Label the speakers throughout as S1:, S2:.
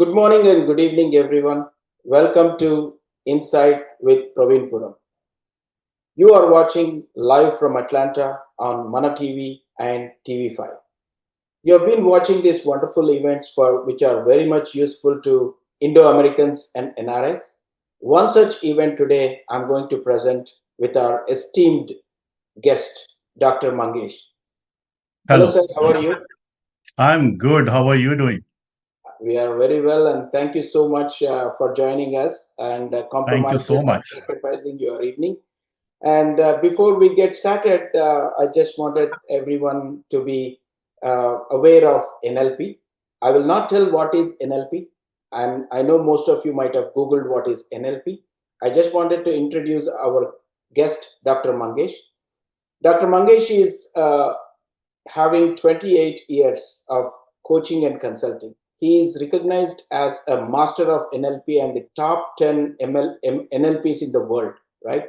S1: Good morning and good evening, everyone. Welcome to Insight with Praveen Puram. You are watching live from Atlanta on Mana TV and TV5. You have been watching these wonderful events for which are very much useful to Indo-Americans and NRIs. One such event today I'm going to present with our esteemed guest, Dr. Mangesh. Hello,
S2: Hello,
S1: sir. How are you?
S2: I'm good. How are you doing?
S1: We are very well, and thank you so much for joining us and
S2: Thank you so much.
S1: compromising your evening. And before we get started, I just wanted everyone to be aware of NLP. I will not tell what is NLP, and I know most of you might have Googled what is NLP. I just wanted to introduce our guest, Dr. Mangesh. Dr. Mangesh is having 28 years of coaching and consulting. He is recognized as a master of NLP and the top 10 NLPs in the world, right?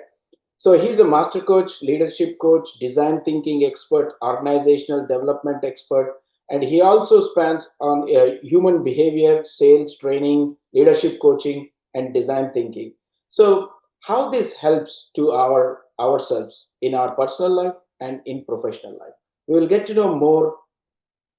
S1: So he's a master coach, leadership coach, design thinking expert, organizational development expert, and he also spans on human behavior, sales training, leadership coaching, and design thinking. So how this helps to ourselves in our personal life and in professional life. We will get to know more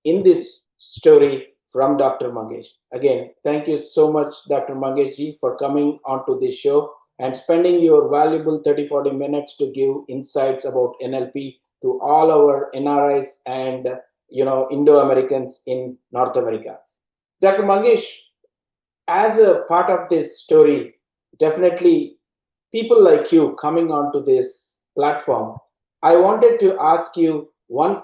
S1: in this story from Dr. Mangesh. Again, thank you so much, Dr. Mangesh ji, for coming onto this show and spending your valuable 30-40 minutes to give insights about NLP to all our NRIs and Indo-Americans in North America. Dr. Mangesh, as a part of this story, definitely people like you coming onto this platform, I wanted to ask you one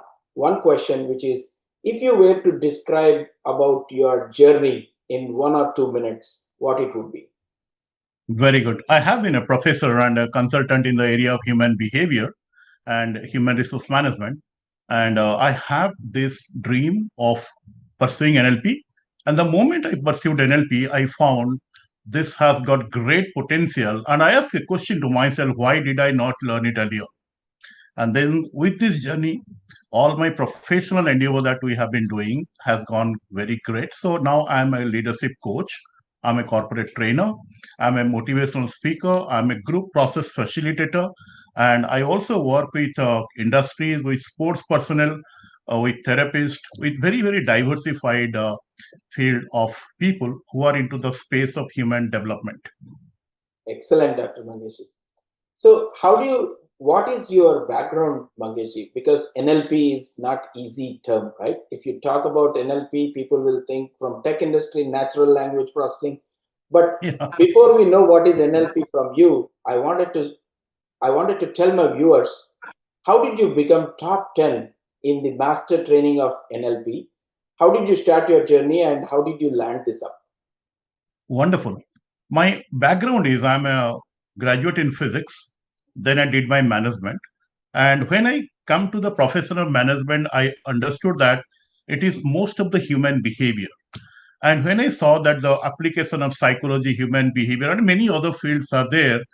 S1: question, which is if you were to describe about your journey in 1 or 2 minutes, what it would be.
S2: Very good. I have been a professor and a consultant in the area of human behavior and human resource management. And I have this dream of pursuing NLP. And the moment I pursued NLP, I found this has got great potential. And I asked a question to myself, why did I not learn it earlier? And then with this journey, all my professional endeavor that we have been doing has gone very great. So now I'm a leadership coach. I'm a corporate trainer. I'm a motivational speaker. I'm a group process facilitator. And I also work with industries, with sports personnel, with therapists, with very, very diversified field of people who are into the space of human development.
S1: Excellent, Dr. Mangesh. So, what is your background, Mangesh? Because NLP is not easy term, right? If you talk about NLP, people will think from tech industry, natural language processing. But
S2: Yeah.
S1: before we know what is NLP from you, I wanted to tell my viewers, how did you become top 10 in the master training of NLP? How did you start your journey and how did you land this up?
S2: Wonderful. My background is I'm a graduate in physics. Then I did my management. And when I come to the professional management, I understood that it is most of the human behavior. And when I saw that the application of psychology, human behavior, and many other fields are there,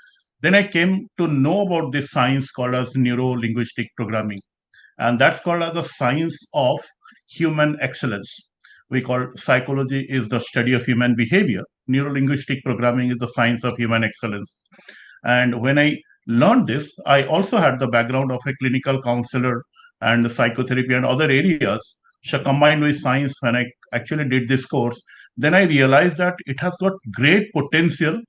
S2: then I came to know about this science called as neuro-linguistic programming. And that's called as the science of human excellence. We call psychology is the study of human behavior. Neuro-linguistic programming is the science of human excellence. And when I learned this, I also had the background of a clinical counselor and psychotherapy and other areas. So combined with science, when I actually did this course, then I realized that it has got great potential,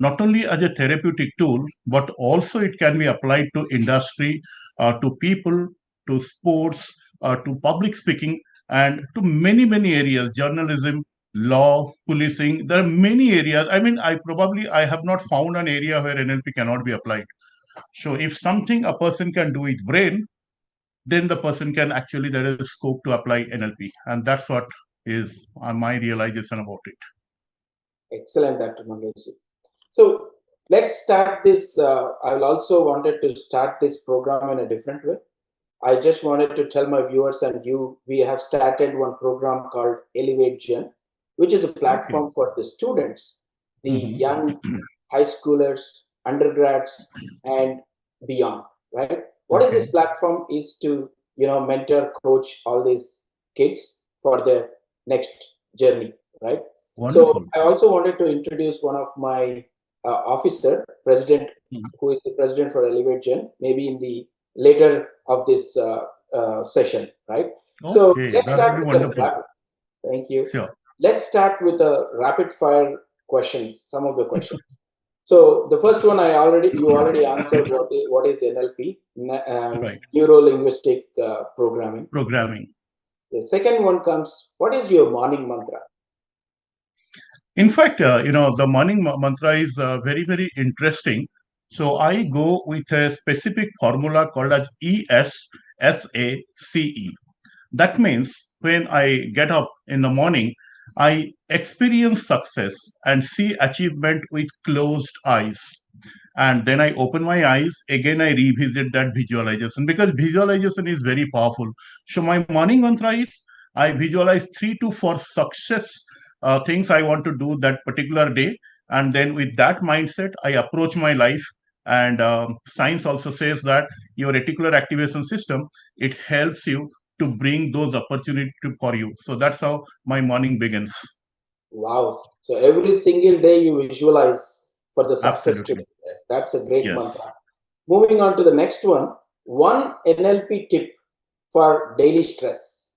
S2: not only as a therapeutic tool, but also it can be applied to industry, to people, to sports, to public speaking, and to many, many areas, journalism, law, policing. There are many areas. I mean, I have not found an area where NLP cannot be applied. So if something a person can do with brain, then the person can actually, there is scope to apply NLP. And that's what is my realization about it.
S1: Excellent, Dr. Mangesh. So let's start this. I will also wanted to start this program in a different way. I just wanted to tell my viewers and you, we have started one program called Elevate Gen, which is a
S2: Okay.
S1: platform for the students, the
S2: Mhm.
S1: young high schoolers, undergrads, and beyond. Right? What is
S2: Okay.
S1: this platform is to mentor, coach all these kids for their next journey. Right? So
S2: Wonderful.
S1: I also wanted to introduce one of my officer, president,
S2: Mm.
S1: who is the president for Elevate Gen, maybe in the later of this session, right? So
S2: Okay,
S1: let's
S2: that would
S1: start
S2: be
S1: with the
S2: wonderful.
S1: rapid. Thank you.
S2: Sure.
S1: Let's start with the rapid fire questions. Some of the questions. So the first one you already answered what is NLP,
S2: Right.
S1: Neuro Linguistic Programming.
S2: Programming.
S1: The second one comes, what is your morning mantra?
S2: In fact, the morning mantra is very, very interesting. So I go with a specific formula called as ESSACE. That means when I get up in the morning, I experience success and see achievement with closed eyes. And then I open my eyes, again I revisit that visualization because visualization is very powerful. So my morning mantra is I visualize 3 to 4 success things I want to do that particular day. And then with that mindset, I approach my life. And science also says that your reticular activation system, it helps you to bring those opportunities for you. So that's how my morning begins.
S1: Wow. So every single day you visualize for the success to
S2: Absolutely.
S1: be there. That's a great
S2: Yes.
S1: mantra. Moving on to the next one. One NLP tip for daily stress.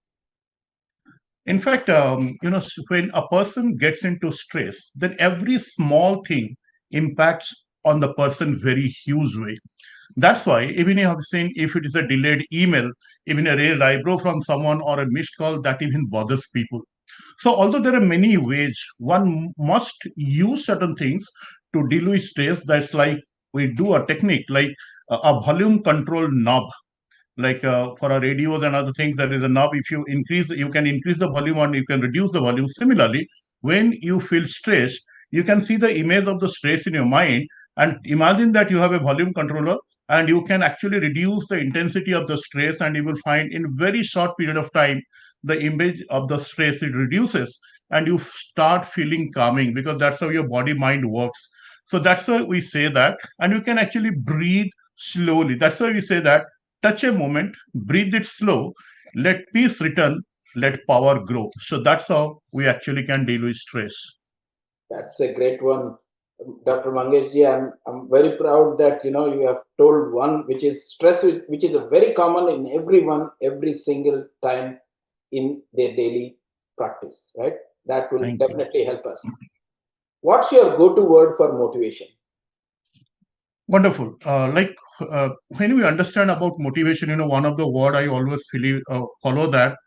S2: In fact, when a person gets into stress, then every small thing impacts on the person very huge way. That's why even you have seen if it is a delayed email, even a raised eyebrow from someone or a missed call, that even bothers people. So although there are many ways, one must use certain things to deal with stress. That's like we do a technique like a volume control knob, like for our radios and other things, there is a knob. If you increase, you can increase the volume and you can reduce the volume. Similarly, when you feel stressed, you can see the image of the stress in your mind and imagine that you have a volume controller, and you can actually reduce the intensity of the stress, and you will find in very short period of time the image of the stress, it reduces, and you start feeling calming, because that's how your body mind works. So that's why we say that. And you can actually breathe slowly. That's why we say that touch a moment, breathe it slow, let peace return, let power grow. So that's how we actually can deal with stress.
S1: That's a great one, Dr. Mangeshji. I'm very proud that you have told one which is stress, which is a very common in everyone every single time in their daily practice, right? That will
S2: Thank you.
S1: definitely help us. What's your go-to word for motivation?
S2: Wonderful. When we understand about motivation, one of the word I always follow that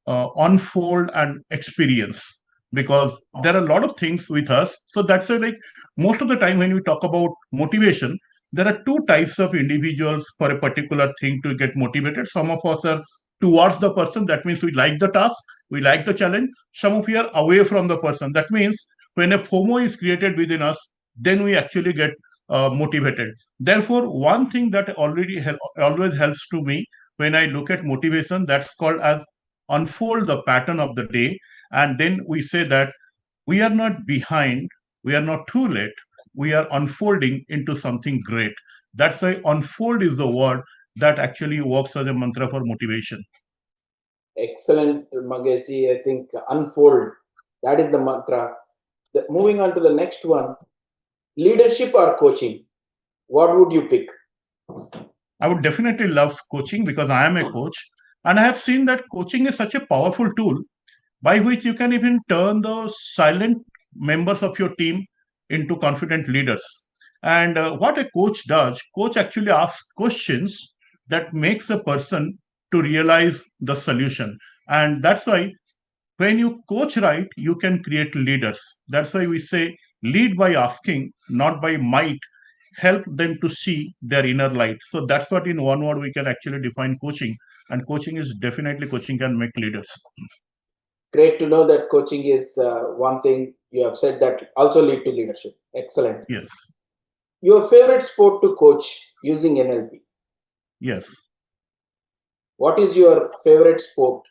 S2: unfold and experience, because there are a lot of things with us. So that's why, like most of the time when we talk about motivation, there are two types of individuals for a particular thing to get motivated. Some of us are towards the person. That means we like the task, we like the challenge. Some of you are away from the person. That means when a FOMO is created within us, then we actually get motivated. Therefore, one thing that always helps to me when I look at motivation, that's called as unfold the pattern of the day. And then we say that we are not behind, we are not too late, we are unfolding into something great. That's why unfold is the word that actually works as a mantra for motivation.
S1: Excellent, Mangeshji. I think unfold, that is the mantra. Moving on to the next one, leadership or coaching? What would you pick?
S2: I would definitely love coaching because I am a coach, and I have seen that coaching is such a powerful tool by which you can even turn the silent members of your team into confident leaders. And what a coach does, coach actually asks questions that makes a person to realize the solution. And that's why when you coach right, you can create leaders. That's why we say lead by asking, not by might. Help them to see their inner light. So that's what in one word we can actually define coaching. And coaching is definitely, coaching can make leaders.
S1: Great to know that coaching is one thing you have said that also lead to leadership. Excellent.
S2: Yes.
S1: Your favorite sport to coach using NLP?
S2: Yes.
S1: What is your favorite sport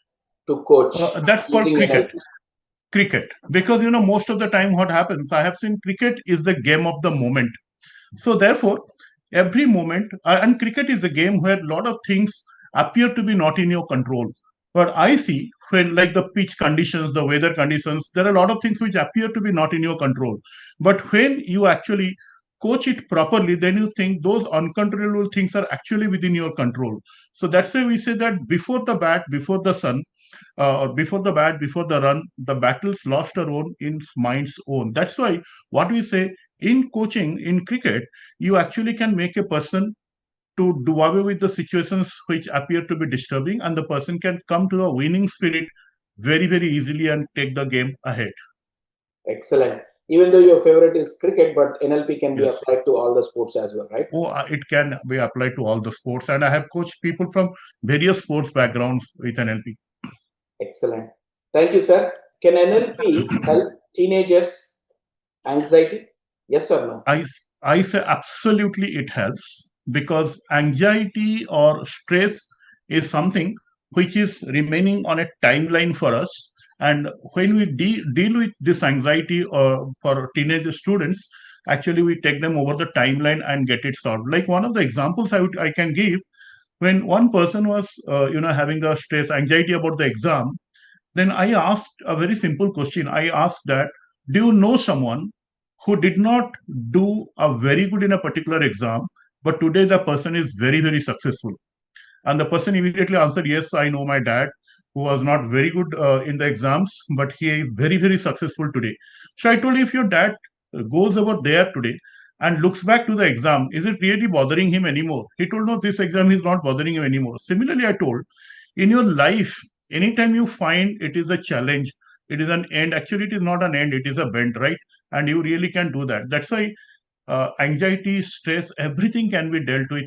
S1: to coach
S2: That's called
S1: using
S2: cricket.
S1: NLP?
S2: Cricket. Because, most of the time what happens, I have seen cricket is the game of the moment. So therefore, every moment, and cricket is a game where a lot of things appear to be not in your control. But I see when, like, the pitch conditions, the weather conditions, there are a lot of things which appear to be not in your control. But when you actually coach it properly, then you think those uncontrollable things are actually within your control. So that's why we say that before the bat, before the sun, or before the bat, before the run, the battle's lost or won in mind's own. That's why what we say in coaching, in cricket, you actually can make a person to do away with the situations which appear to be disturbing, and the person can come to a winning spirit very, very easily and take the game ahead.
S1: Excellent. Even though your favorite is cricket, but NLP can be
S2: Yes.
S1: applied to all the sports as well, right?
S2: Oh, it can be applied to all the sports, and I have coached people from various sports backgrounds with NLP.
S1: Excellent. Thank you, sir. Can NLP help teenagers anxiety? Yes or no?
S2: I, I say absolutely it helps, because anxiety or stress is something which is remaining on a timeline for us. And when we deal with this anxiety for teenage students, actually we take them over the timeline and get it solved. Like one of the examples I can give, when one person was having the stress anxiety about the exam, then I asked a very simple question. I asked that, do you know someone who did not do a very good in a particular exam, but today the person is very, very successful? And the person immediately answered, yes, I know my dad, who was not very good in the exams, but he is very, very successful today. So I told him, if your dad goes over there today and looks back to the exam, is it really bothering him anymore? He told, no, this exam is not bothering him anymore. Similarly, I told, in your life, anytime you find it is a challenge, it is an end. Actually, it is not an end, it is a bend, right? And you really can do that. That's why anxiety, stress, everything can be dealt with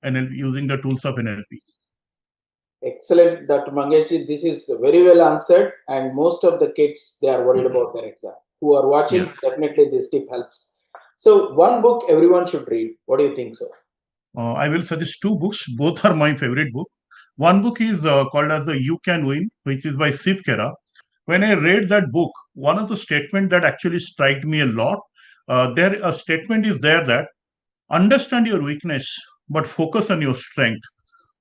S2: NLP, using the tools of NLP.
S1: Excellent, Dr. Mangesh. This is very well answered, and most of the kids they are worried about their exam. Who are watching,
S2: Yes.
S1: definitely this tip helps. So, one book everyone should read. What do you think, so?
S2: I will suggest two books. Both are my favorite book. One book is called as the You Can Win, which is by Steve Kera. When I read that book, one of the statement that actually struck me a lot, there a statement is there that understand your weakness, but focus on your strength.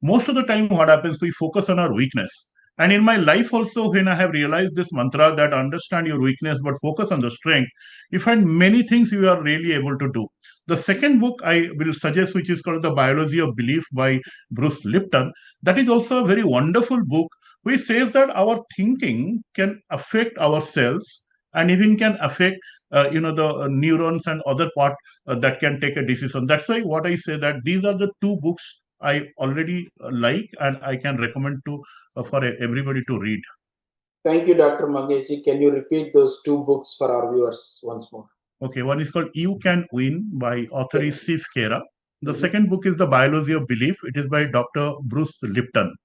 S2: Most of the time what happens, we focus on our weakness. And in my life also, when I have realized this mantra that understand your weakness but focus on the strength, you find many things you are really able to do. The second book I will suggest, which is called The Biology of Belief by Bruce Lipton, that is also a very wonderful book which says that our thinking can affect our cells and even can affect the neurons and other part that can take a decision. That's why what I say, that these are the two books I already like and I can recommend to for everybody to read.
S1: Thank you, Dr. Mangesh. Can you repeat those two books for our viewers once more?
S2: Okay, one is called You Can Win by author
S1: Yes.
S2: is Steve Kera. The
S1: Mhm.
S2: second book is The Biology of Belief. It is by Dr. Bruce Lipton.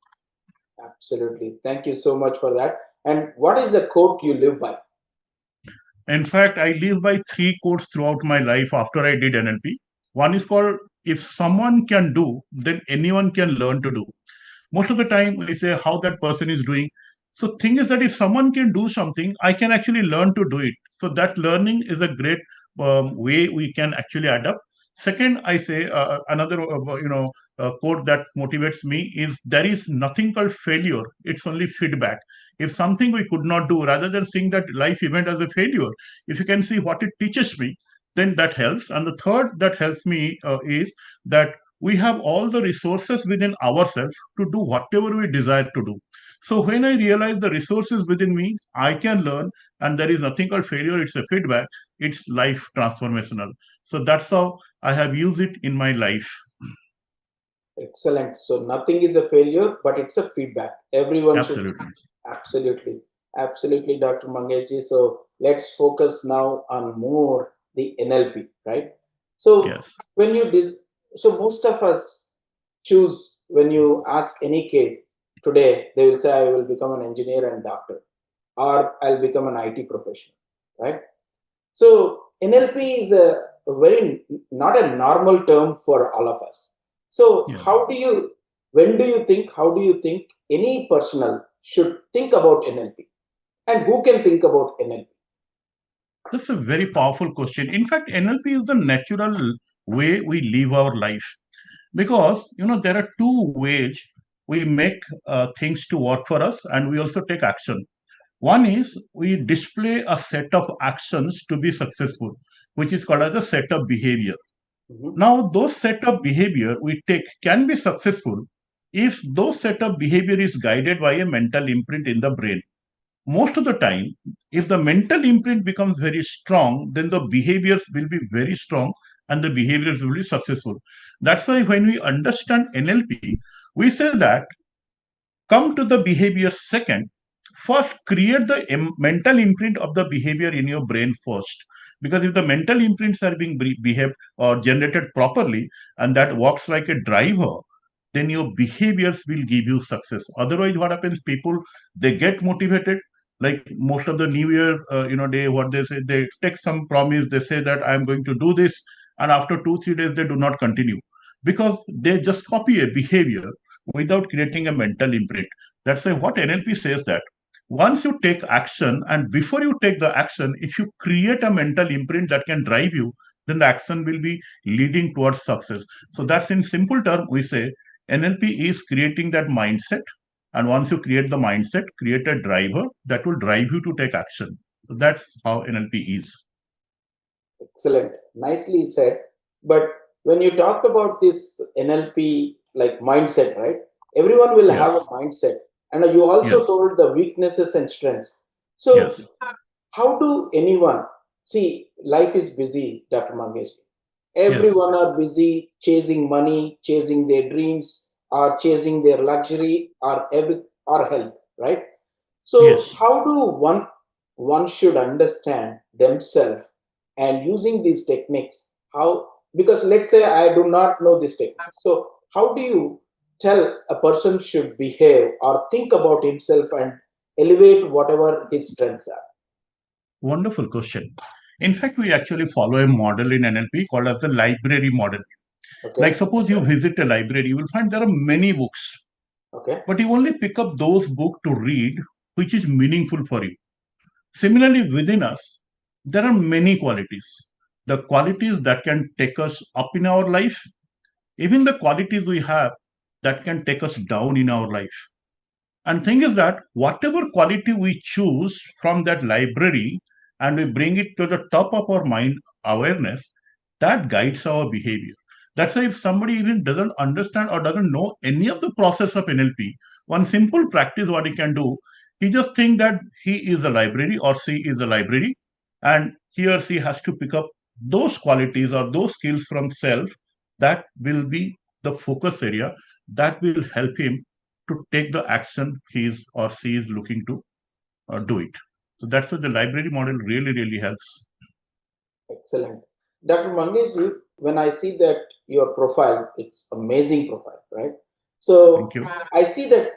S1: Absolutely. Thank you so much for that. And what is the quote you live by?
S2: In fact, I live by three quotes throughout my life after I did NLP. One is called, if someone can do, then anyone can learn to do. Most of the time we say how that person is doing. So thing is that if someone can do something, I can actually learn to do it. So that learning is a great way we can actually adapt. Second, I say another quote that motivates me is, there is nothing called failure, it's only feedback. If something we could not do, rather than seeing that life event as a failure, if you can see what it teaches me, then that helps. And the third that helps me is that we have all the resources within ourselves to do whatever we desire to do. So when I realize the resources within me, I can learn, and there is nothing called failure, it's a feedback, it's life transformational. So that's how I have used it in my life.
S1: Excellent. So nothing is a failure, but it's a feedback. Everyone should.
S2: Absolutely.
S1: Absolutely. Absolutely, Dr. Mangeshji. So let's focus now on more the NLP, right? So
S2: Yes.
S1: when you so most of us choose, when you ask any kid today, they will say, I will become an engineer and doctor, or I'll become an IT professional, right? So NLP is a very not a normal term for all of us. So
S2: Yes.
S1: how do you, when do you think, how do you think any personnel should think about NLP, and who can think about NLP?
S2: That's a very powerful question. In fact, NLP is the natural way we live our life, because there are two ways we make things to work for us, and we also take action. One is we display a set of actions to be successful, which is called as a set of behavior.
S1: Mhm.
S2: Now, those set of behavior we take can be successful if those set of behavior is guided by a mental imprint in the brain. Most of the time, if the mental imprint becomes very strong, then the behaviors will be very strong and the behaviors will be successful. That's why when we understand NLP, we say that come to the behavior second. First, create the mental imprint of the behavior in your brain first. Because if the mental imprints are being behaved or generated properly, and that works like a driver, then your behaviors will give you success. Otherwise, what happens? People, they get motivated. Like most of the New Year, day, what they say, they take some promise. They say that I'm going to do this, and after 2 3 days, they do not continue because they just copy a behavior without creating a mental imprint. That's why what NLP says that once you take action, and before you take the action, if you create a mental imprint that can drive you, then the action will be leading towards success. So that's in simple term, we say NLP is creating that mindset. And once you create the mindset, create a driver that will drive you to take action. So that's how NLP is.
S1: Excellent. Nicely said. But when you talk about this NLP like mindset, right? Everyone will have a
S2: Yes.
S1: mindset. And you also
S2: Yes.
S1: told the weaknesses and strengths. So,
S2: Yes.
S1: how do anyone see life is busy, Dr. Mangesh?
S2: Yes.
S1: Everyone are busy chasing money, chasing their dreams, or chasing their luxury or every or health, right? So
S2: Yes.
S1: how do one should understand themselves and using these techniques? How, because let's say I do not know this technique. So how do you tell a person should behave or think about himself and elevate whatever his strengths are?
S2: Wonderful question. In fact, we actually follow a model in NLP called as the library model. Like
S1: Okay.
S2: suppose you visit a library, you will find there are many books,
S1: Okay.
S2: but you only pick up those books to read which is meaningful for you. Similarly, within us, there are many qualities. The qualities that can take us up in our life, even the qualities we have that can take us down in our life. And thing is that whatever quality we choose from that library and we bring it to the top of our mind awareness, that guides our behavior. That's why if somebody even doesn't understand or doesn't know any of the process of NLP, one simple practice what he can do, he just think that he is a library or she is a library, and he or she has to pick up those qualities or those skills from self that will be the focus area that will help him to take the action he is or she is looking to do it. So that's why the library model really, really helps.
S1: Excellent. Dr. Mangesh, when I see that your profile, it's amazing profile, right? So
S2: Thank you.
S1: I see that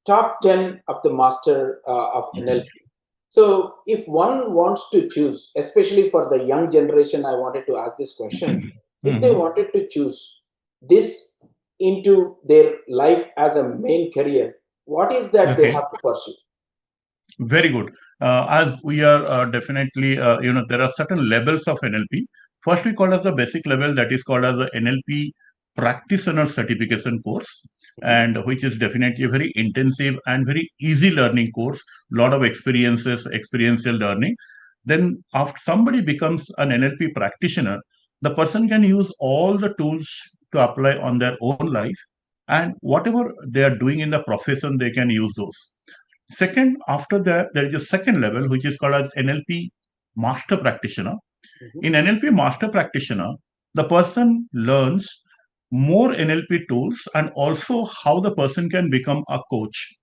S1: top 10 of the master of NLP. So if one wants to choose, especially for the young generation, I wanted to ask this question. If they
S2: Mhm.
S1: wanted to choose this into their life as a main career, what is that they
S2: Okay.
S1: have to pursue?
S2: Very good. As we are definitely, there are certain levels of NLP. First, we call as the basic level that is called as the NLP practitioner certification course,
S1: Mhm.
S2: and which is definitely a very intensive and very easy learning course. Lot of experiences, experiential learning. Then, after somebody becomes an NLP practitioner, the person can use all the tools to apply on their own life, and whatever they are doing in the profession, they can use those. Second, after that, there is a second level, which is called as NLP Master Practitioner.
S1: Mhm.
S2: In NLP Master Practitioner, the person learns more NLP tools and also how the person can become a coach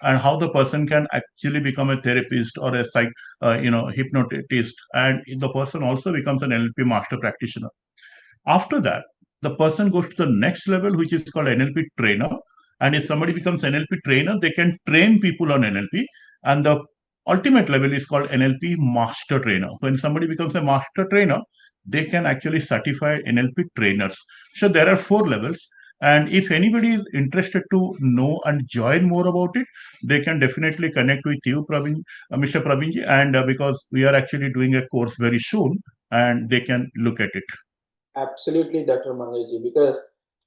S2: and how the person can actually become a therapist or a hypnotist, and the person also becomes an NLP Master Practitioner. After that, the person goes to the next level, which is called NLP trainer. And if somebody becomes NLP trainer, they can train people on NLP. And the ultimate level is called NLP master trainer. When somebody becomes a master trainer, they can actually certify NLP trainers. So there are four levels. And if anybody is interested to know and join more about it, they can definitely connect with you, Praveen, Mr. Praveenji, and because we are actually doing a course very soon, and they can look at it.
S1: Absolutely, Dr. Mangesh, because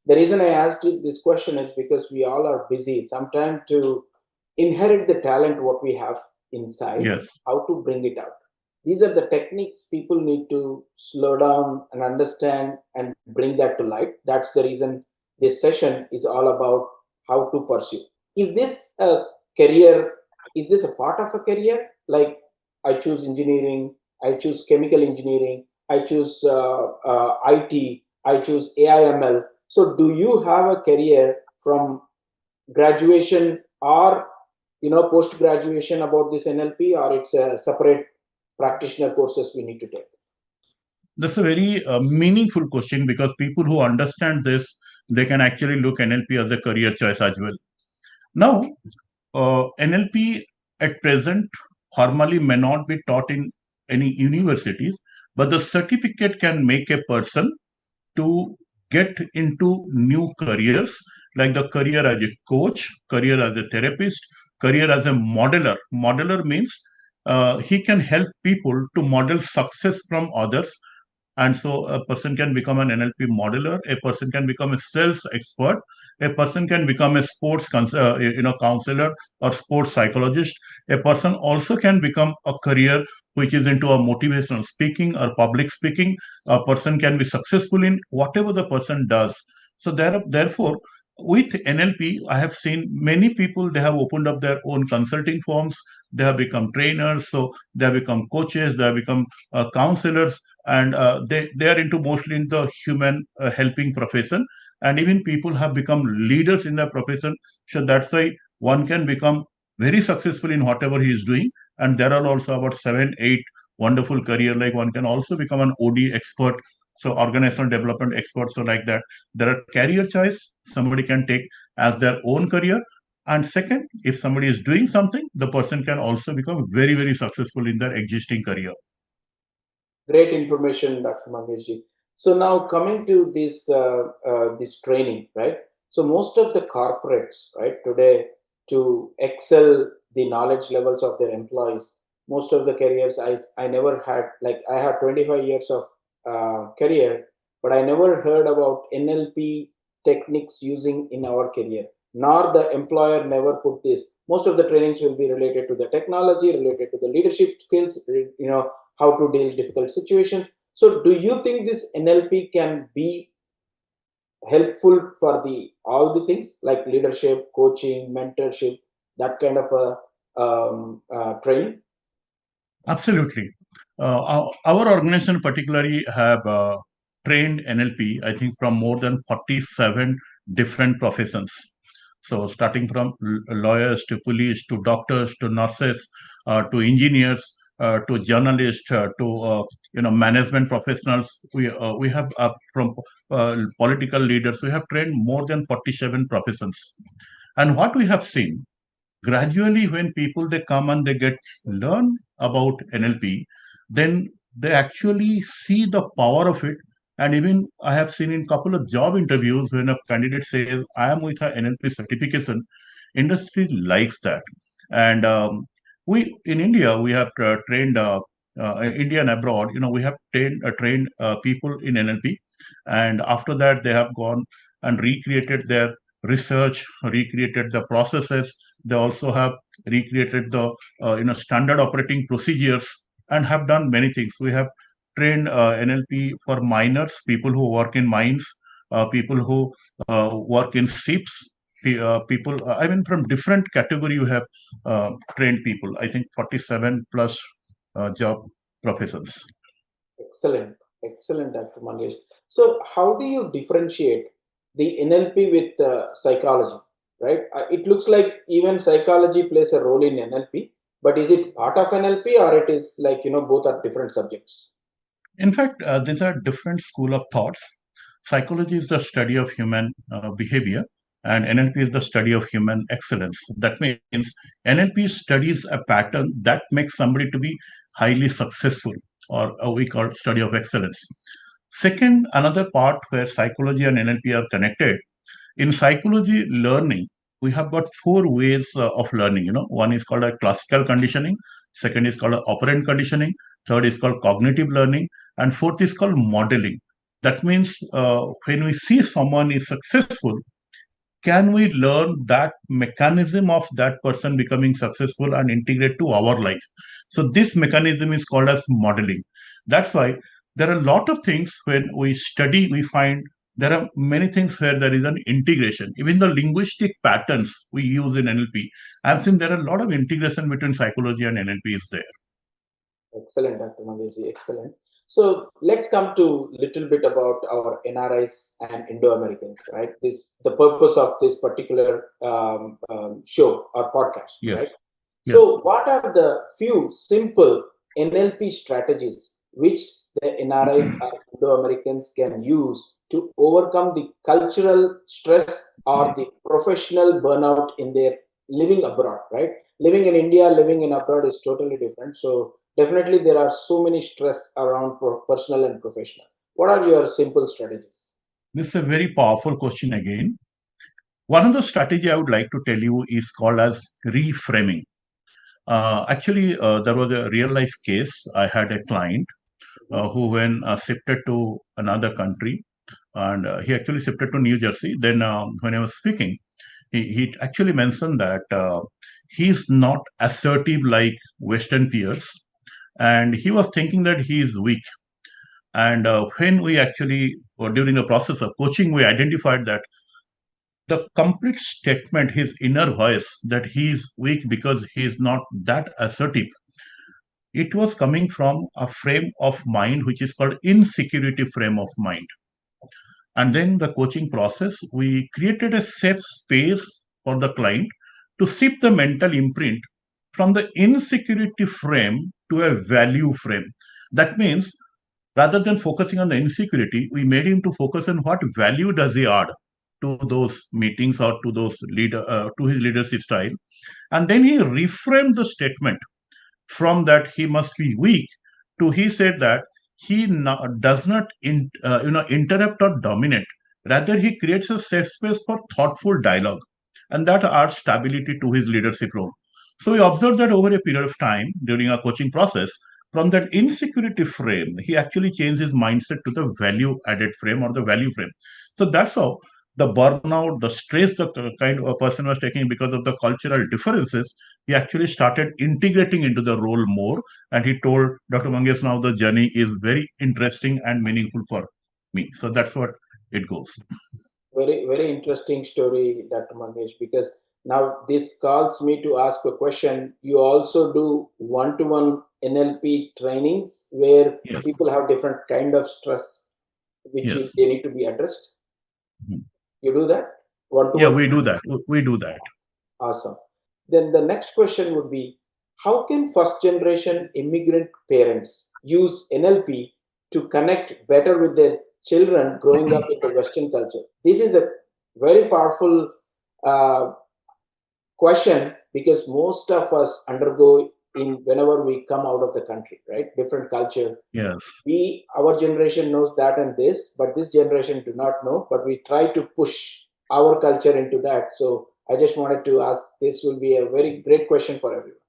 S1: The reason I asked you this question is because we all are busy. Sometimes to inherit the talent what we have inside,
S2: Yes.
S1: how to bring it out. These are the techniques people need to slow down and understand and bring that to light. That's the reason this session is all about how to pursue. Is this a career? Is this a part of a career? Like I choose engineering, I choose chemical engineering, I choose IT, I choose AIML. So, do you have a career from graduation or post graduation about this NLP, or it's a separate practitioner courses we need to take?
S2: That's a very meaningful question because people who understand this, they can actually look NLP as a career choice as well. Now, NLP at present formally may not be taught in any universities, but the certificate can make a person to get into new careers, like the career as a coach, career as a therapist, career as a modeler. Modeler means he can help people to model success from others, and so a person can become an NLP modeler, a person can become a sales expert, a person can become a sports counselor or sports psychologist. A person also can become a career which is into a motivational speaking or public speaking. A person can be successful in whatever the person does. So therefore, with NLP, I have seen many people, they have opened up their own consulting firms, they have become trainers, so they have become coaches, they have become counselors, and they are into mostly in the human helping profession, and even people have become leaders in their profession. So that's why one can become very successful in whatever he is doing, and there are also about 7 8 wonderful career, like one can also become an OD expert, so organizational development expert. So like that, there are career choice somebody can take as their own career. And second, if somebody is doing something, the person can also become very very successful in their existing career.
S1: Great information, Dr. Mangeshji. So now coming to this training, right? So most of the corporates, right, today to excel the knowledge levels of their employees, most of the careers I never had, like I have 25 years of career, but I never heard about NLP techniques using in our career. Nor the employer never put this. Most of the trainings will be related to the technology, related to the leadership skills, how to deal difficult situations. So, do you think this NLP can be helpful for the all the things like leadership, coaching, mentorship, that kind of a training?
S2: Absolutely. Our organization particularly have trained NLP, I think, from more than 47 different professions. So starting from lawyers to police to doctors to nurses to engineers to journalists to management professionals. We have from political leaders. We have trained more than 47 professions. And what we have seen gradually, when people they come and they get learn about NLP, then they actually see the power of it. And even I have seen in couple of job interviews, when a candidate says I am with a NLP certification, industry likes that. And we in India, we have trained India and abroad, we have trained people in NLP, and after that they have gone and recreated their research, recreated the processes. They also have recreated the standard operating procedures and have done many things. We have trained NLP for miners, people who work in mines, people who work in ships, people. I mean, from different category, you have trained people. I think 47 plus job professions.
S1: Excellent, excellent, Dr. Mangesh. So, how do you differentiate the NLP with psychology? Right? It looks like even psychology plays a role in NLP, but is it part of NLP, or it is like both are different subjects?
S2: In fact, these are different school of thoughts. Psychology is the study of human behavior, and NLP is the study of human excellence. That means NLP studies a pattern that makes somebody to be highly successful, or we call study of excellence. Second, another part where psychology and NLP are connected. In psychology learning, we have got four ways of learning. One is called a classical conditioning, second is called a operant conditioning, third is called cognitive learning, and fourth is called modeling. That means when we see someone is successful, can we learn that mechanism of that person becoming successful and integrate to our life? So this mechanism is called as modeling. That's why there are a lot of things when we study, we find there are many things where there is an integration. Even the linguistic patterns we use in NLP, I've seen there are a lot of integration between psychology and NLP is there.
S1: Excellent, Dr. Mangesh, excellent. So let's come to little bit about our NRIs and Indo-Americans, right? This the purpose of this particular show or podcast, right?
S2: Yes.
S1: So
S2: Yes.
S1: what are the few simple NLP strategies which the NRIs or Indo-Americans can use to overcome the cultural stress or the professional burnout in their living abroad, right? Living in India, living in abroad is totally different. So definitely there are so many stress around personal and professional. What are your simple strategies?
S2: This is a very powerful question again. One of the strategy I would like to tell you is called as reframing. Actually, there was a real life case. I had a client
S1: Mhm.
S2: who, when shifted to another country, and he actually shifted to New Jersey. Then, when I was speaking, he actually mentioned that he's not assertive like Western peers, and he was thinking that he is weak. And when we actually, or during the process of coaching, we identified that the complete statement, his inner voice, that he is weak because he is not that assertive, it was coming from a frame of mind which is called insecurity frame of mind. And then the coaching process, we created a safe space for the client to shift the mental imprint from the insecurity frame to a value frame. That means rather than focusing on the insecurity, we made him to focus on what value does he add to those meetings or to those to his leadership style. And then he reframed the statement from that he must be weak to he said that he does not interrupt or dominate. Rather, he creates a safe space for thoughtful dialogue, and that adds stability to his leadership role. So we observed that over a period of time during our coaching process, from that insecurity frame, he actually changed his mindset to the value added frame or the value frame. So that's how the burnout, the stress the kind of a person was taking because of the cultural differences, he actually started integrating into the role more. And he told Dr. Mangesh, now the journey is very interesting and meaningful for me. So that's what it goes.
S1: Very, very interesting story, Dr. Mangesh, because now this calls me to ask a question. You also do one-to-one NLP trainings where
S2: Yes.
S1: people have different kind of stress which
S2: Yes.
S1: they need to be addressed.
S2: Mhm.
S1: You do that
S2: Yeah,
S1: one-to-one?
S2: we do that. We do that.
S1: Awesome. Then the next question would be, how can first generation immigrant parents use NLP to connect better with their children growing up in the Western culture? This is a very powerful uh, question because most of us undergo in whenever we come out of the country, right? Different culture.
S2: Yes.
S1: Our generation knows that and this, but this generation do not know, but we try to push our culture into that. So I just wanted to ask, this will be a very great question for everyone.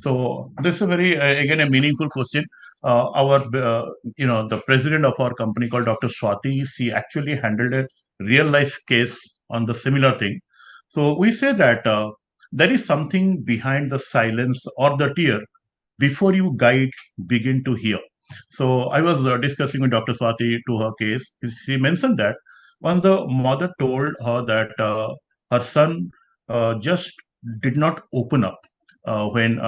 S2: So this is a very again a meaningful question. Our the president of our company called Dr. Swati, she actually handled a real life case on the similar thing. So we say that there is something behind the silence or the tear before you guide begin to hear. So I was discussing with Dr. Swati to her case. She mentioned that once the mother told her that her son just did not open up when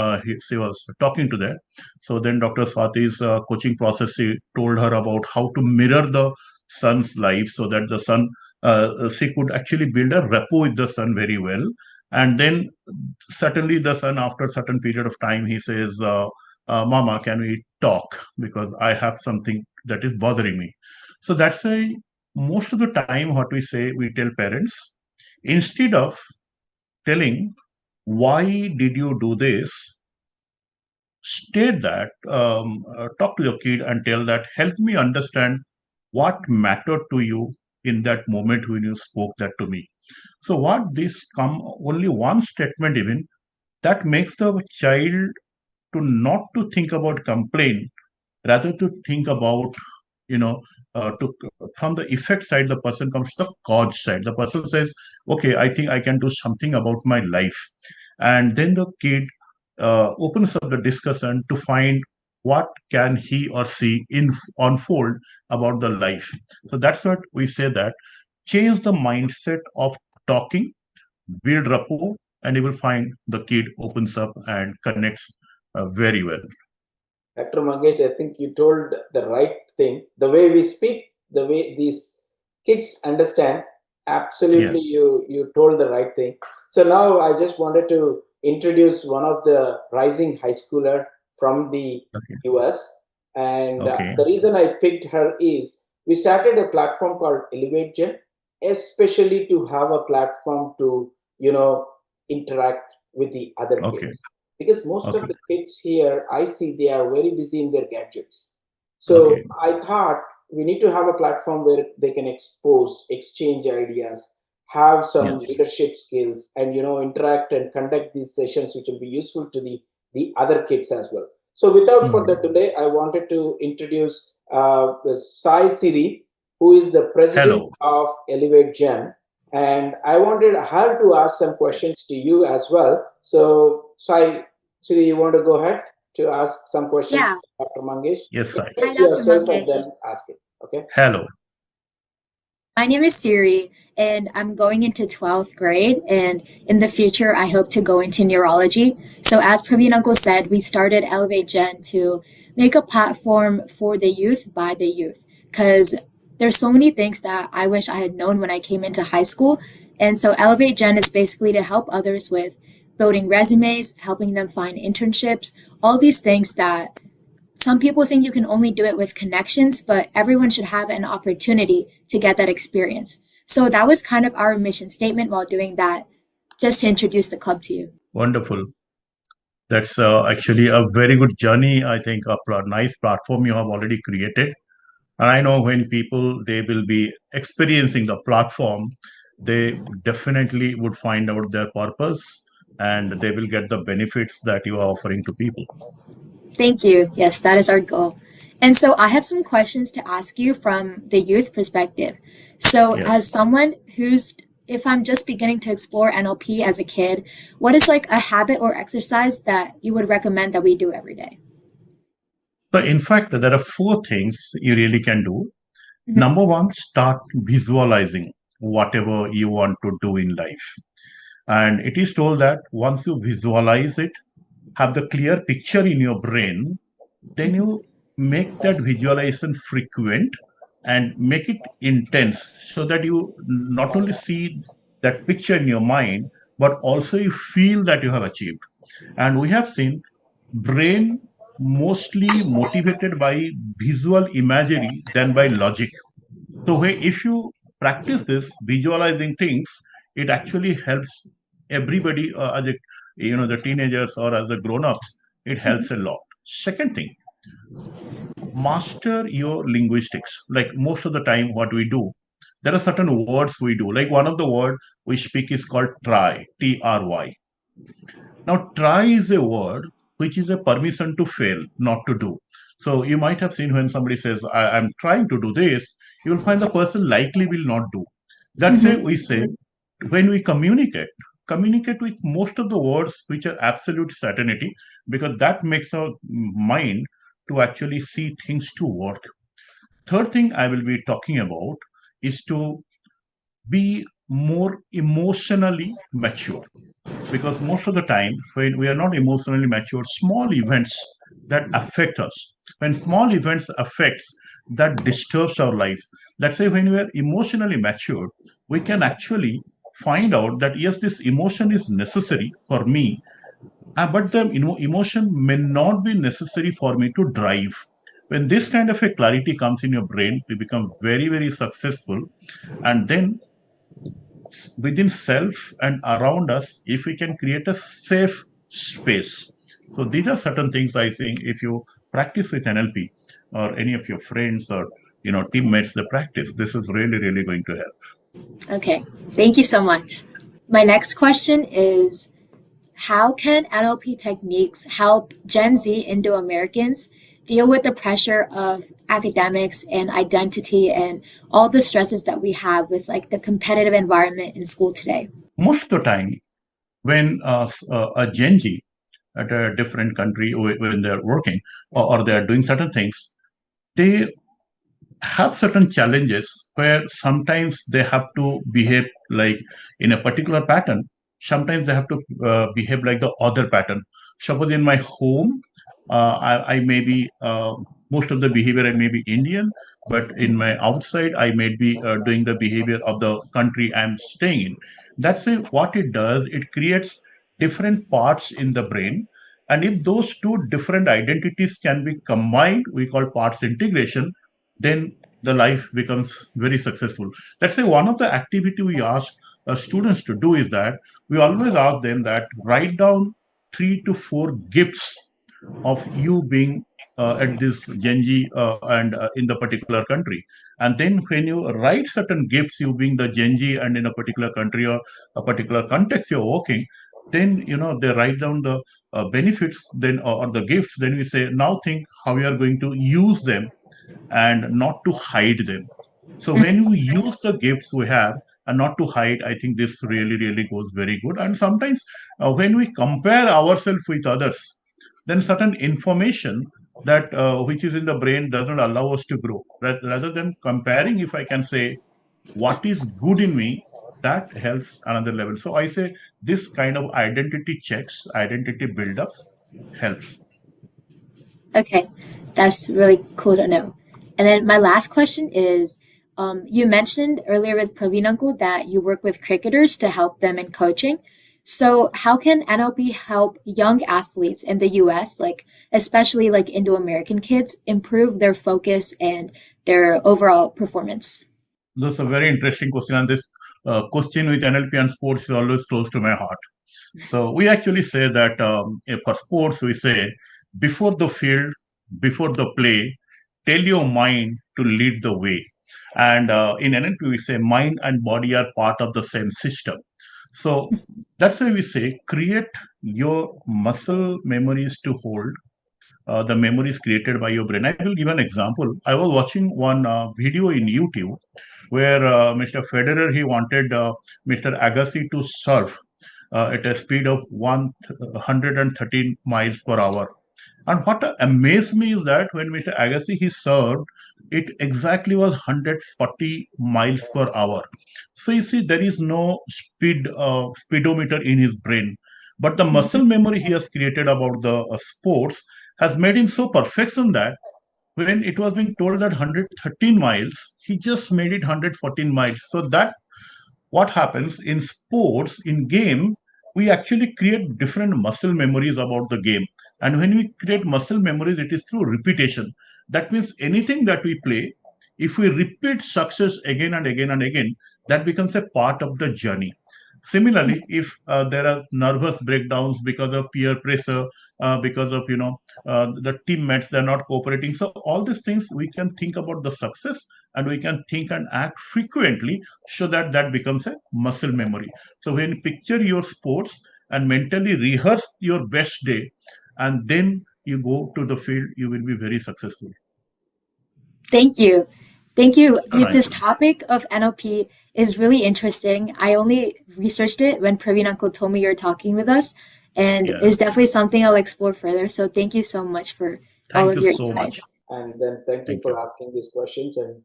S2: she was talking to them. So then Dr. Swati's coaching process, she told her about how to mirror the son's life so that the son, she could actually build a rapport with the son very well. And then certainly the son, after a certain period of time, he says, Mama, can we talk? Because I have something that is bothering me. So that's why most of the time, what we say, we tell parents, instead of telling, why did you do this? State that, talk to your kid and tell that, help me understand what mattered to you in that moment when you spoke that to me. So what this come only one statement even that makes the child to not to think about complaint, rather to think about, you know, from the effect side, the person comes to the cause side. The person says, okay, I think I can do something about my life. And then the kid opens up the discussion to find what can he or she unfold about the life. So that's what we say, that change the mindset of talking, build rapport, and you will find the kid opens up and connects very well.
S1: Dr. Mangesh, I think you told the right thing. The way we speak, the way these kids understand, absolutely
S2: Yes.
S1: you told the right thing. So now I just wanted to introduce one of the rising high schooler from the
S2: Okay.
S1: US. And
S2: Okay.
S1: the reason I picked her is we started a platform called Elevate Gen, especially to have a platform to, interact with the other kids,
S2: Okay.
S1: because most of
S2: Okay.
S1: the kids here I see they are very busy in their gadgets. So
S2: Okay.
S1: I thought we need to have a platform where they can expose, exchange ideas, have some
S2: Yes.
S1: leadership skills, and interact and conduct these sessions which will be useful to the other kids as well. So without further
S2: Mhm.
S1: delay, I wanted to introduce Sai Siri, who is the president
S2: Hello.
S1: of Elevate Gen, and I wanted her to ask some questions to you as well. So, Sai, you want to go ahead to ask some questions
S3: Yeah.
S1: to Dr. Mangesh?
S2: Yes, I.
S3: Hi,
S1: Introduce
S3: Dr.
S1: yourself and
S3: Mangesh.
S1: then ask it. Okay.
S2: Hello.
S3: My name is Siri, and I'm going into 12th grade. And in the future, I hope to go into neurology. So, as Praveen Uncle said, we started Elevate Gen to make a platform for the youth by the youth. Because there's so many things that I wish I had known when I came into high school. And so, Elevate Gen is basically to help others with building resumes, helping them find internships, all these things that some people think you can only do it with connections, but everyone should have an opportunity to get that experience. So that was kind of our mission statement while doing that, just to introduce the club to you.
S2: Wonderful. That's actually a very good journey. I think a nice platform you have already created. And I know when people they will be experiencing the platform, they definitely would find out their purpose and they will get the benefits that you are offering to people.
S3: Thank you. Yes, that is our goal. And so I have some questions to ask you from the youth perspective. So, as
S2: Yes.
S3: someone if I'm just beginning to explore NLP as a kid, what is like a habit or exercise that you would recommend that we do every day?
S2: So, in fact, there are four things you really can do.
S3: Mhm.
S2: Number one, start visualizing whatever you want to do in life. And it is told that once you visualize it, have the clear picture in your brain, then you make that visualization frequent and make it intense so that you not only see that picture in your mind, but also you feel that you have achieved. And we have seen brain mostly motivated by visual imagery than by logic. So if you practice this visualizing things, it actually helps everybody, as the teenagers or as the grown-ups, it helps a lot. Second thing, master your linguistics. Like most of the time, what we do, there are certain words we do. Like one of the word we speak is called try, Try. Now, try is a word which is a permission to fail, not to do. So you might have seen when somebody says, I'm trying to do this, you will find the person likely will not do. That's why
S3: Mhm.
S2: we say when we communicate with most of the words which are absolute certainty, because that makes our mind to actually see things to work. Third thing I will be talking about is to be more emotionally mature, because most of the time when we are not emotionally mature, small events that affect us, when small events affects, that disturbs our life. Let's say when we are emotionally mature, we can actually find out that yes, this emotion is necessary for me, but the emotion may not be necessary for me to drive. When this kind of a clarity comes in your brain, we become very, very successful. And then within self and around us, if we can create a safe space. So these are certain things I think if you practice with NLP or any of your friends or teammates, the practice, this is really, really going to help.
S3: Okay, thank you so much. My next question is, how can NLP techniques help Gen Z Indo Americans deal with the pressure of academics and identity and all the stresses that we have with like the competitive environment in school today?
S2: Most of the time, when a Gen Z at a different country, when they're working or they're doing certain things, they have certain challenges where sometimes they have to behave like in a particular pattern. Sometimes they have to behave like the other pattern. Suppose in my home, I may be most of the behavior I may be Indian, but in my outside I may be doing the behavior of the country I'm staying in. That's what it does. It creates different parts in the brain, and if those two different identities can be combined, we call parts integration, then the life becomes very successful. Let's say one of the activity we ask students to do is that we always ask them that write down 3 to 4 gifts of you being at this Genji and in the particular country. And then when you write certain gifts, you being the Genji and in a particular country or a particular context you're working, then they write down the benefits then or the gifts. Then we say now think how you are going to use them and not to hide them. So when we use the gifts we have and not to hide, I think this really, really goes very good. And sometimes when we compare ourselves with others, then certain information that which is in the brain doesn't allow us to grow. Rather than comparing, if I can say what is good in me, that helps another level. So I say this kind of identity checks, identity buildups helps.
S3: Okay, that's really cool to know. And then my last question is, you mentioned earlier with Praveen Uncle that you work with cricketers to help them in coaching. So how can NLP help young athletes in the US, like especially like Indo-American kids, improve their focus and their overall performance?
S2: That's a very interesting question, and this question with NLP and sports is always close to my heart. So we actually say that for sports, we say before the field, before the play, tell your mind to lead the way. And in NLP, we say mind and body are part of the same system. So that's why we say create your muscle memories to hold the memories created by your brain. I will give an example. I was watching one video in YouTube where Mr. Federer he wanted Mr. Agassi to serve at a speed of 113 miles per hour. And what amazed me is that when Mr. Agassi he served, it exactly was 140 miles per hour. So you see, there is no speedometer in his brain, but the muscle memory he has created about the sports has made him so perfection that when it was being told that 113 miles, he just made it 114 miles. So that what happens in sports in game, we actually create different muscle memories about the game, and when we create muscle memories it is through repetition. That means anything that we play, if we repeat success again and again and again, that becomes a part of the journey. Similarly, if there are nervous breakdowns because of peer pressure, because of the teammates they're not cooperating, so all these things we can think about the success, and we can think and act frequently so that that becomes a muscle memory. So when you picture your sports and mentally rehearse your best day, and then you go to the field, you will be very successful.
S3: Thank you. Thank you.
S2: All right.
S3: This topic of NLP is really interesting. I only researched it when Praveen Uncle told me you're talking with us, and
S2: Yeah.
S3: it's definitely something I'll explore further. So thank you so much for all
S2: Thank
S3: of
S2: you
S3: your
S2: so
S3: insight.
S2: much.
S1: And then thank you
S2: Thank
S1: for
S2: you.
S1: asking these questions. And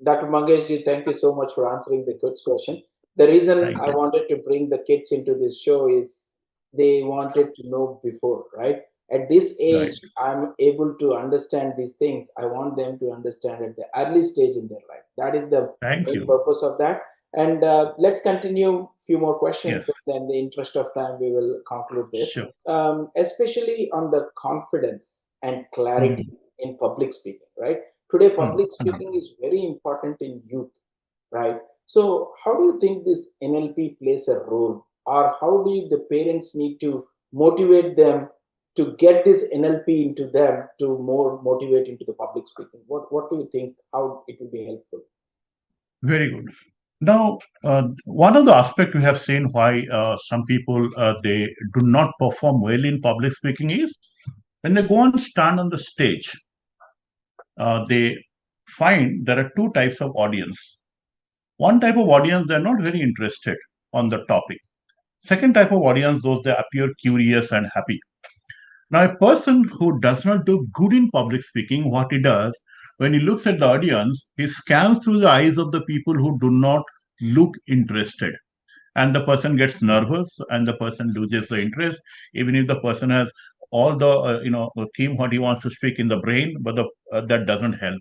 S1: Dr. Mangesh, thank you so much for answering the kids' question. The reason
S2: Thank
S1: I
S2: you.
S1: wanted to bring the kids into this show is they wanted to know before, right? At this
S2: Right.
S1: age, I'm able to understand these things. I want them to understand at the early stage in their life. That is the
S2: Thank
S1: main
S2: you.
S1: purpose of that. And let's continue a few more questions.
S2: Yes.
S1: And then, in the interest of time, we will conclude this,
S2: Sure.
S1: especially on the confidence and clarity
S2: Mhm.
S1: in public speaking, right? Today,
S2: Mhm.
S1: public
S2: Mhm.
S1: speaking is very important in youth, right? So, how do you think this NLP plays a role, or how do the parents need to motivate them to get this NLP into them to more motivate into the public speaking? What do you think? How it will be helpful?
S2: Very good. Now, one of the aspects we have seen why some people they do not perform well in public speaking is when they go and stand on the stage. they find there are two types of audience. One type of audience, they're not very interested on the topic. Second type of audience, those they appear curious and happy. Now, a person who does not do good in public speaking, what he does, when he looks at the audience, he scans through the eyes of the people who do not look interested. And the person gets nervous and the person loses the interest, even if the person has all the, the theme, what he wants to speak in the brain, but that doesn't help.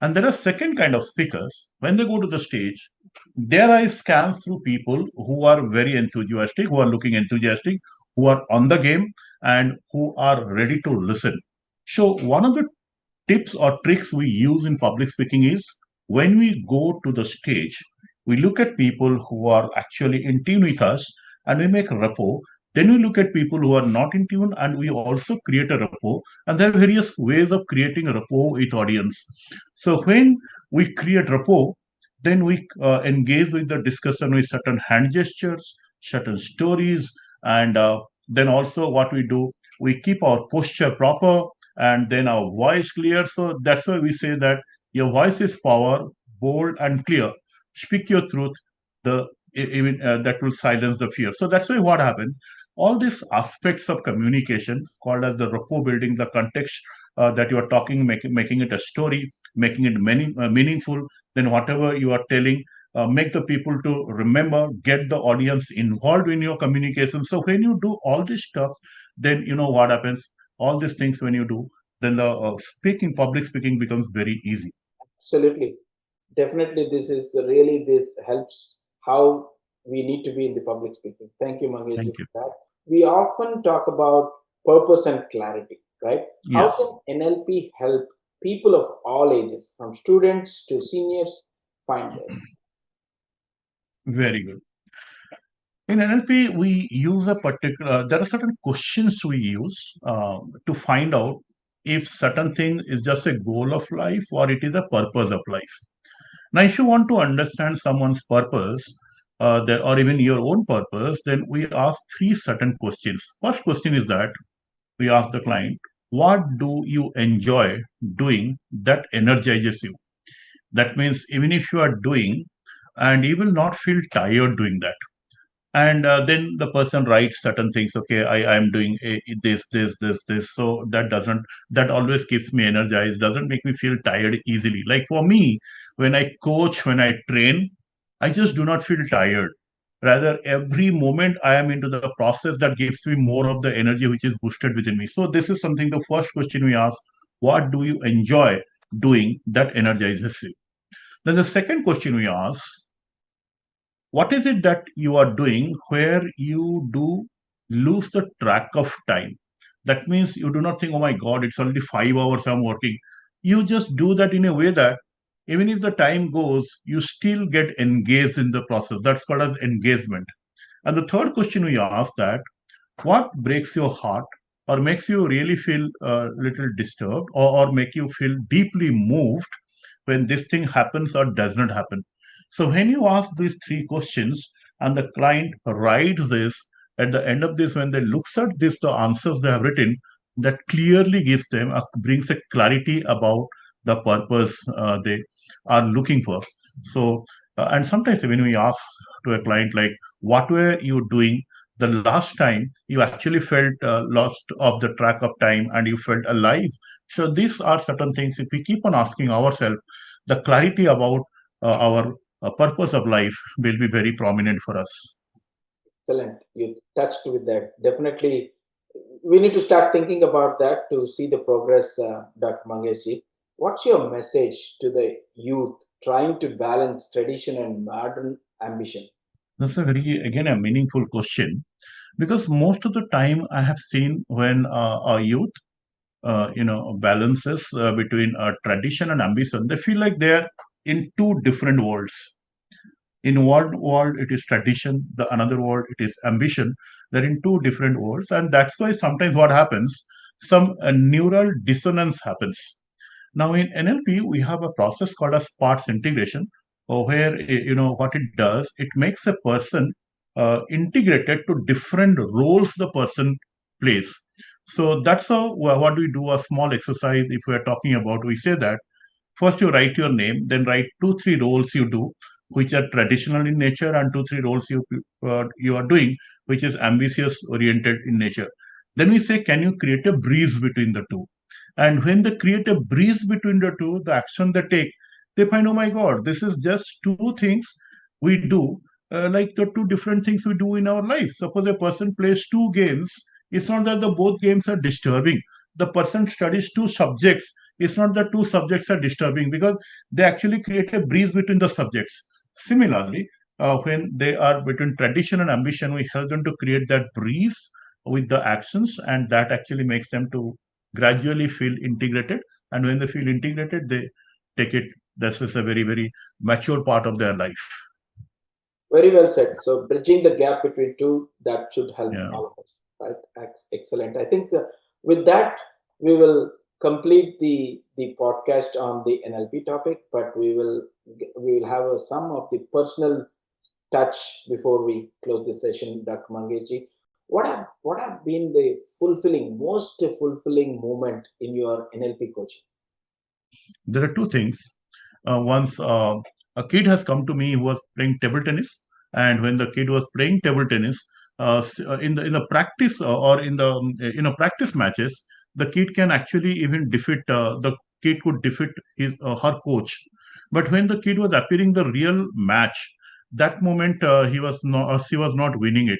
S2: And there are second kind of speakers. When they go to the stage, their eyes scan through people who are very enthusiastic, who are looking enthusiastic, who are on the game, and who are ready to listen. So one of the tips or tricks we use in public speaking is when we go to the stage, we look at people who are actually in tune with us and we make rapport. Then we look at people who are not in tune and we also create a rapport. And there are various ways of creating a rapport with audience. So when we create rapport, then we engage with the discussion with certain hand gestures, certain stories, and then also what we do, we keep our posture proper and then our voice clear. So that's why we say that your voice is power, bold and clear. Speak your truth. The even that will silence the fear. So that's why what happens. All these aspects of communication, called as the rapport building, the context that you are talking, making it a story, making it meaningful. Then whatever you are telling, make the people to remember, get the audience involved in your communication. So when you do all this stuff, then you know what happens. All these things when you do, then the public speaking becomes very easy.
S1: Absolutely. Definitely, this helps how we need to be in the public speaking. Thank you, Mangesh,
S2: Thank
S1: for
S2: you.
S1: that. We often talk about purpose and clarity, right? How
S2: Yes,
S1: can NLP help people of all ages, from students to seniors, find this?
S2: very good. In NLP, we use there are certain questions we use to find out if certain thing is just a goal of life or it is a purpose of life. Now, if you want to understand someone's purpose, or even your own purpose, then we ask three certain questions. First question is that we ask the client, what do you enjoy doing that energizes you? That means even if you are doing, and you will not feel tired doing that. And then the person writes certain things. Okay, I am doing this. So that always keeps me energized, doesn't make me feel tired easily. Like for me, when I coach, when I train, I just do not feel tired. Rather, every moment I am into the process that gives me more of the energy which is boosted within me. So this is something, the first question we ask, what do you enjoy doing that energizes you? Then the second question we ask, what is it that you are doing where you do lose the track of time? That means you do not think, oh my God, it's already 5 hours I'm working. You just do that in a way that even if the time goes, you still get engaged in the process. That's called as engagement. And the third question we ask that, what breaks your heart or makes you really feel a little disturbed, or make you feel deeply moved when this thing happens or does not happen? So when you ask these three questions and the client writes this, at the end of this, when they looks at this, the answers they have written, that clearly gives them brings a clarity about the purpose they are looking for. So and sometimes when we ask to a client like, what were you doing the last time you actually felt lost of the track of time and you felt alive? So these are certain things. If we keep on asking ourselves, the clarity about our purpose of life will be very prominent for us.
S1: Excellent. You touched with that. Definitely, we need to start thinking about that to see the progress, Dr. Mangeshji. What's your message to the youth trying to balance tradition and modern ambition?
S2: That's a very, again, a meaningful question, because most of the time I have seen when our youth, balances between tradition and ambition, they feel like they're in two different worlds. In one world it is tradition, the another world it is ambition. They're in two different worlds, and that's why sometimes what happens, some neural dissonance happens. Now in NLP we have a process called as parts integration, where what it does, it makes a person integrated to different roles the person plays. So that's how what we do, a small exercise. If we are talking about, we say that first you write your name, then write two, three roles you do, which are traditional in nature, and two, three roles you are doing, which is ambitious oriented in nature. Then we say, can you create a breeze between the two? And when they create a breeze between the two, the action they take, they find, oh my God, this is just two things we do, like the two different things we do in our life. Suppose a person plays two games, it's not that the both games are disturbing. The person studies two subjects, it's not that two subjects are disturbing, because they actually create a breeze between the subjects. Similarly, when they are between tradition and ambition, we help them to create that breeze with the actions, and that actually makes them to gradually feel integrated. And when they feel integrated, they take it. This is a very, very mature part of their life.
S1: Very well said. So bridging the gap between two, that should help
S2: Yeah.
S1: all of us. Right? Excellent. I think with that we will complete the podcast on the NLP topic, but we will have some of the personal touch before we close this session, Dr. Mangesh. What have been the most fulfilling moment in your NLP coaching?
S2: There are two things. Once a kid has come to me who was playing table tennis, and when the kid was playing table tennis, in the practice or in the practice matches, the kid can actually even defeat the kid could defeat his her coach. But when the kid was appearing the real match, that moment she was not winning it.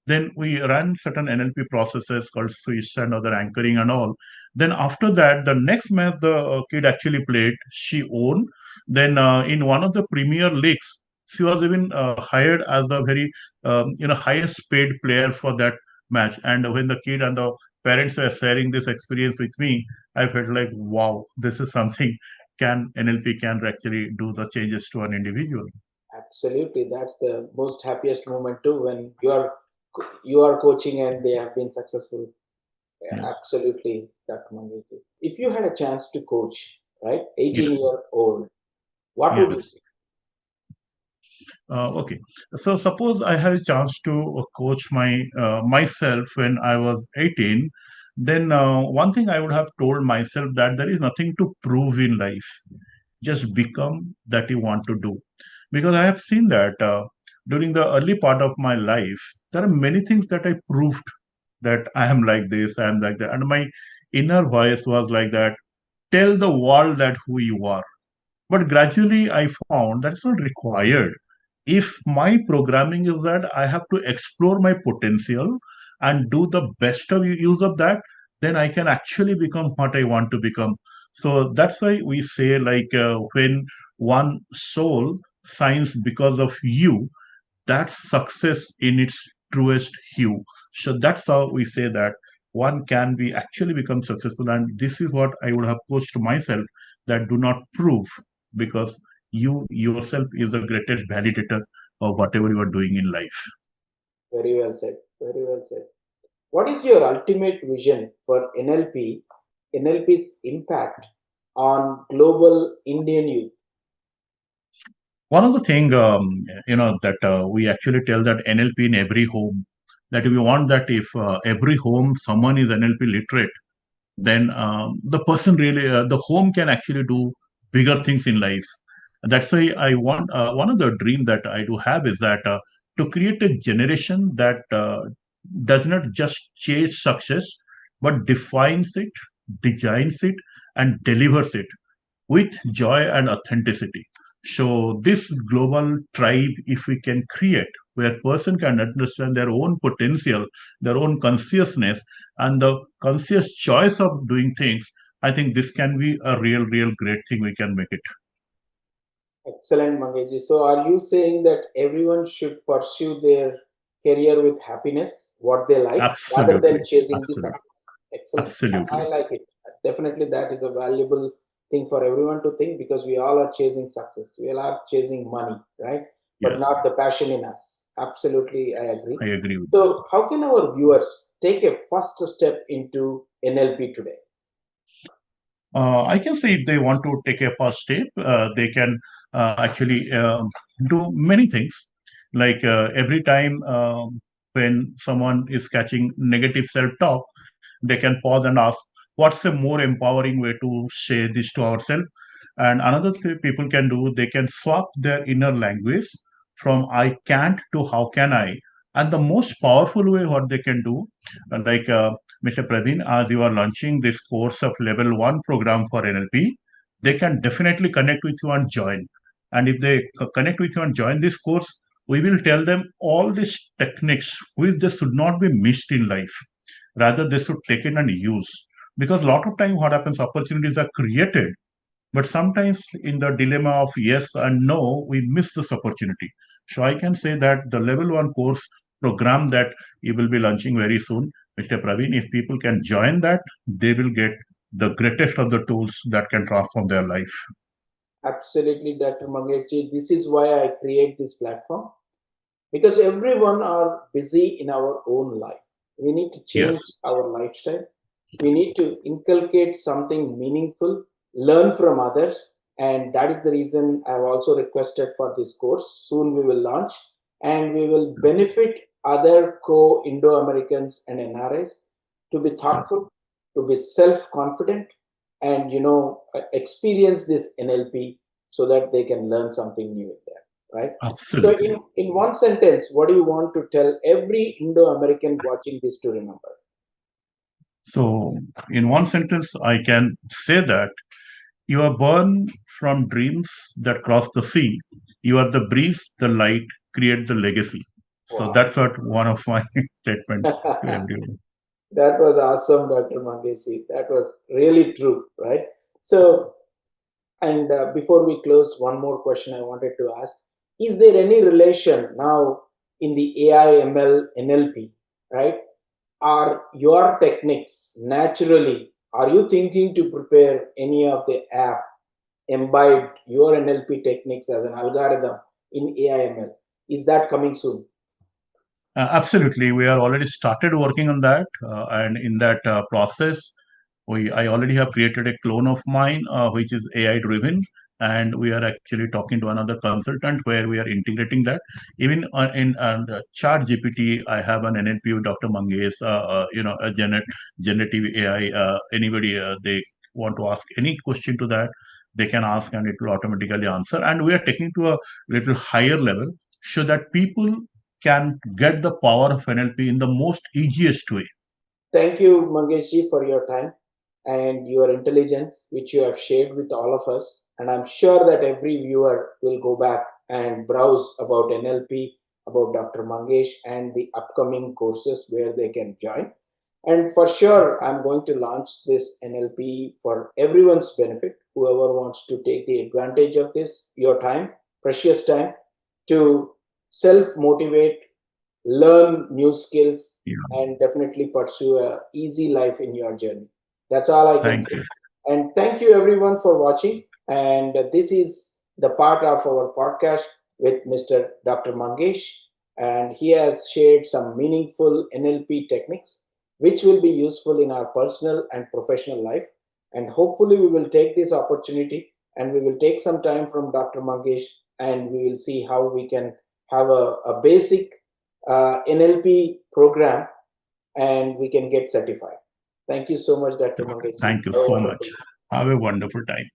S2: Then we ran certain NLP processes called switch and other anchoring and all. Then after that, the next match the kid actually played, she won. Then in one of the premier leagues, she was even hired as the very highest paid player for that match. And when the kid and the parents were sharing this experience with me, I felt like, wow, this is something can NLP can actually do the changes to an individual.
S1: Absolutely, that's the most happiest moment too, when you are coaching and they have been successful. Yeah,
S2: Yes,
S1: absolutely, Dr. Mangesh. If you had a chance to coach, right, 18
S2: yes,
S1: year old, what would you say?
S2: yes. Okay, so suppose I had a chance to coach myself when I was 18. Then one thing I would have told myself that there is nothing to prove in life. Just become that you want to do, because I have seen that during the early part of my life, there are many things that I proved that I am like this, I am like that, and my inner voice was like that. Tell the world that who you are. But gradually, I found that's not required. If my programming is that I have to explore my potential and do the best of use of that, then I can actually become what I want to become. So that's why we say, like, when one soul shines because of you, that's success in its truest hue. So that's how we say that one can be actually become successful. And this is what I would have coached myself, that do not prove, because you yourself is the greatest validator of whatever you are doing in life.
S1: Very well said. Very well said. What is your ultimate vision for NLP's impact on global Indian youth?
S2: One of the thing, that we actually tell that NLP in every home, that we want that if every home someone is NLP literate, then the person really, the home can actually do bigger things in life. That's why I want, one of the dream that I do have is that to create a generation that does not just chase success, but defines it, designs it, and delivers it with joy and authenticity. So this global tribe, if we can create, where person can understand their own potential, their own consciousness, and the conscious choice of doing things, I think this can be a real, real great thing. We can make it.
S1: Excellent, Mangeji. So, are you saying that everyone should pursue their career with happiness, what they like, rather
S2: Absolutely,
S1: than chasing the
S2: absolutely,
S1: success? Excellent. I
S2: absolutely.
S1: like it. Definitely, that is a valuable thing for everyone to think, because we all are chasing success. We all are chasing money, right? But not
S2: Yes,
S1: the passion in us. Absolutely, I agree.
S2: I agree with that.
S1: So, how can our viewers take a first step into NLP today?
S2: I can say if they want to take a first step, they can actually do many things. Like every time when someone is catching negative self-talk, they can pause and ask, what's a more empowering way to say this to ourselves? And another thing people can do, they can swap their inner language from I can't to how can I. And the most powerful way what they can do, Mr. Praveen, as you are launching this course of level 1 program for NLP, they can definitely connect with you and join. And if they connect with you and join this course, we will tell them all these techniques which they should not be missed in life. Rather, they should take it and use. Because a lot of time what happens, opportunities are created, but sometimes in the dilemma of yes and no, we miss this opportunity. So I can say that the level 1 course program that you will be launching very soon, Mr. Praveen, if people can join that, they will get the greatest of the tools that can transform their life.
S1: Absolutely, Dr. Mangesh. This is why I create this platform, because everyone are busy in our own life. We need to change
S2: Yes.
S1: our lifestyle. We need to inculcate something meaningful, learn from others, and that is the reason I've also requested for this course. Soon we will launch, and we will benefit other co-Indo-Americans and NRIs to be thoughtful, to be self-confident, and experience this NLP so that they can learn something new there, right? So,
S2: Absolutely.
S1: in one sentence, what do you want to tell every Indo-American watching this to remember?
S2: So, in one sentence, I can say that you are born from dreams that cross the sea. You are the breeze, the light, create the legacy. So
S1: Wow.
S2: that's what one of my statement to everyone.
S1: That was awesome, Dr. Mangeshi. That was really true, right? So, and before we close, one more question I wanted to ask. Is there any relation now in the AI, ML, NLP, right? Are your techniques naturally, are you thinking to prepare any of the app, imbibe your NLP techniques as an algorithm in AI, ML? Is that coming soon?
S2: Absolutely, we are already started working on that, and in that process, I already have created a clone of mine, which is AI driven, and we are actually talking to another consultant where we are integrating that. Even in Chat GPT, I have an NLP with Dr. Mangesh, a generative AI. Anybody they want to ask any question to that, they can ask, and it will automatically answer. And we are taking to a little higher level so that people can get the power of NLP in the most easiest way.
S1: Thank you, Mangesh, for your time and your intelligence, which you have shared with all of us. And I'm sure that every viewer will go back and browse about NLP, about Dr. Mangesh, and the upcoming courses where they can join. And for sure, I'm going to launch this NLP for everyone's benefit. Whoever wants to take the advantage of this, your time, precious time, to self motivate, learn new skills,
S2: Yeah.
S1: and definitely pursue a easy life in your journey. That's all I can
S2: Thank
S1: say.
S2: you.
S1: And thank you everyone for watching. And this is the part of our podcast with Mr. Dr. Mangesh, and he has shared some meaningful NLP techniques which will be useful in our personal and professional life. And hopefully we will take this opportunity and we will take some time from Dr. Mangesh, and we will see how we can have a basic NLP program and we can get certified. Thank you so much, Dr. Mangesh.
S2: Thank you so much. Have a wonderful time.